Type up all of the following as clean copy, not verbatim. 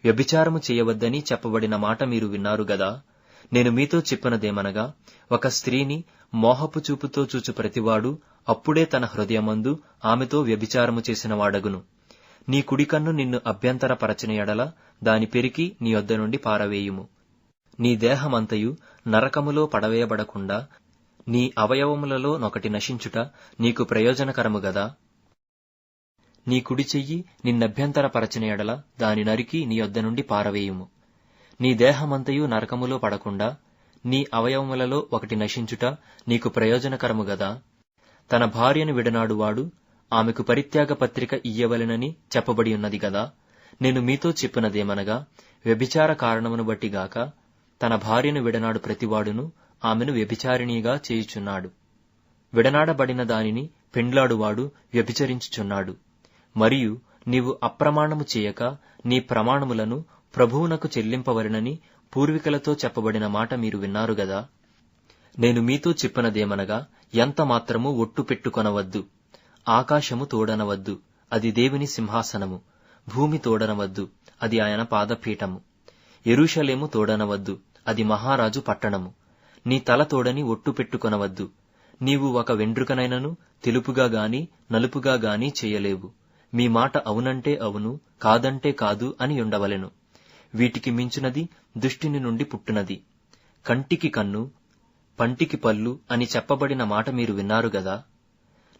వ్యభిచారము చేయవద్దని చెప్పబడిన మాట మీరు విన్నారు గదా. నేను మీతో చెప్పినదేమనగా, ఒక స్త్రీని మోహపు చూపుతో చూచు ప్రతివాడు అప్పుడే తన హృదయమందు ఆమెతో వ్యభిచారము చేసిన వాడగును. నీ కుడికన్ను నిన్ను అభ్యంతరపరచిన ఎడల దాని పెరికి నీ యొద్ద నుండి పారవేయుము. నీ దేహమంతయు నరకములో పడవేయబడకుండా నీ అవయవములలో నొకటి నశించుట నీకు ప్రయోజనకరము గదా. నీ కుడి చెయ్యి నిన్నభ్యంతరపరచిన ఎడల దాని నరికి నీ యొద్ద నుండి పారవేయుము. నీ దేహమంతయు నరకములో పడకుండా నీ అవయవములలో ఒకటి నశించుట నీకు ప్రయోజనకరము గదా. తన భార్యను విడనాడువాడు ఆమెకు పరిత్యాగ పత్రిక ఇయ్యవలెనని చెప్పబడి ఉన్నది గదా. నేను మీతో చెప్పినదేమనగా, వ్యభిచార కారణమును బట్టిగాక తన భార్యను విడనాడు ప్రతివాడును ఆమెను వ్యభిచారిణిగా చేయుచున్నాడు. విడనాడబడిన దానిని పెండ్లాడువాడు వ్యభిచరించుచున్నాడు. మరియు నీవు అప్రమాణము చేయక నీ ప్రమాణములను ప్రభువునకు చెల్లింపవలెనని పూర్వికులతో చెప్పబడిన మాట మీరు విన్నారు గదా. నేను మీతో చెప్పినదేమనగా, ఎంత మాత్రము ఒట్టు పెట్టుకొనవద్దు. ఆకాశము తోడనవద్దు, అది దేవుని సింహాసనము. భూమి తోడనవద్దు, అది ఆయన పాదపీఠము. యెరూషలేము తోడనవద్దు, అది మహారాజు పట్టణము. నీ తల తోడని ఒట్టు పెట్టుకొనవద్దు. నీవు ఒక వెండ్రుకనైనను తెలుపుగా గాని నలుపుగా గాని చేయలేవు. మీ మాట అవునంటే అవును, కాదంటే కాదు అని ఉండవలెను. వీటికి మించునది దుష్టుని నుండి పుట్టునది. కంటికి కన్ను, పంటికి పళ్ళు అని చెప్పబడిన మాట మీరు విన్నారు గదా.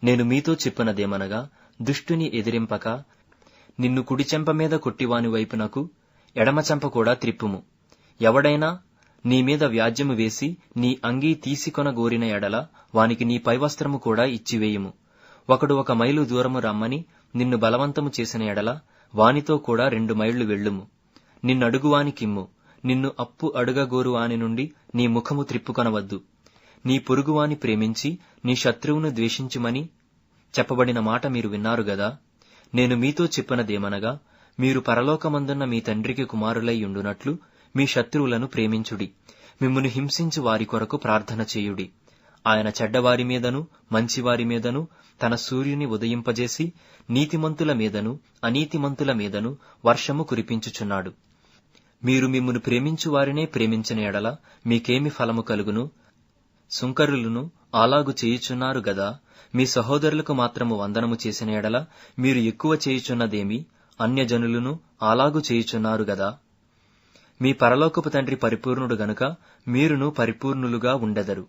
నేను మీతో చెప్పినదేమనగా, దుష్టుని ఎదిరింపక నిన్ను కుడిచెంప మీద కొట్టివాని వైపునకు ఎడమచెంప కూడా త్రిప్పుము. ఎవడైనా నీ మీద వ్యాజ్యము వేసి నీ అంగీ తీసికొనగోరిన ఎడల వానికి నీ పైవస్త్రము కూడా ఇచ్చివేయుము. ఒకడు 1 మైలు దూరము రమ్మని నిన్ను బలవంతము చేసిన ఎడల వానితో కూడా 2 మైళ్లు వెళ్ళుము. నిన్నడుగువానికిమ్ము. నిన్ను అప్పు అడుగగోరు వాని నుండి నీ ముఖము త్రిప్పుకొనవద్దు. నీ పొరుగువాని ప్రేమించి నీ శత్రువును ద్వేషించుమని చెప్పబడిన మాట మీరు విన్నారు గదా. నేను మీతో చెప్పినదేమనగా, మీరు పరలోకమందున్న మీ తండ్రికి కుమారులై ఉండునట్లు మీ శత్రువులను ప్రేమించుడి. మిమ్మును హింసించు వారి కొరకు ప్రార్థన చేయుడి. ఆయన చెడ్డవారి మీదను మంచివారి మీదను తన సూర్యుని ఉదయింపజేసి నీతిమంతుల మీదను అనీతిమంతుల మీదను వర్షము కురిపించుచున్నాడు. మీరు మిమ్మును ప్రేమించు వారినే ప్రేమించిన ఎడల మీకేమి ఫలము కలుగును? సుంకరులను అలాగు చేయుచున్నారు గదా. మీ సహోదరులకు మాత్రము వందనము చేసిన ఎడల మీరు ఎక్కువ చేయుచున్నదేమి? అన్యజనులను అలాగు చేయుచున్నారు గదా. మీ పరలోకపు తండ్రి పరిపూర్ణుడు గనుక మీరును పరిపూర్ణులుగా ఉండెదరు.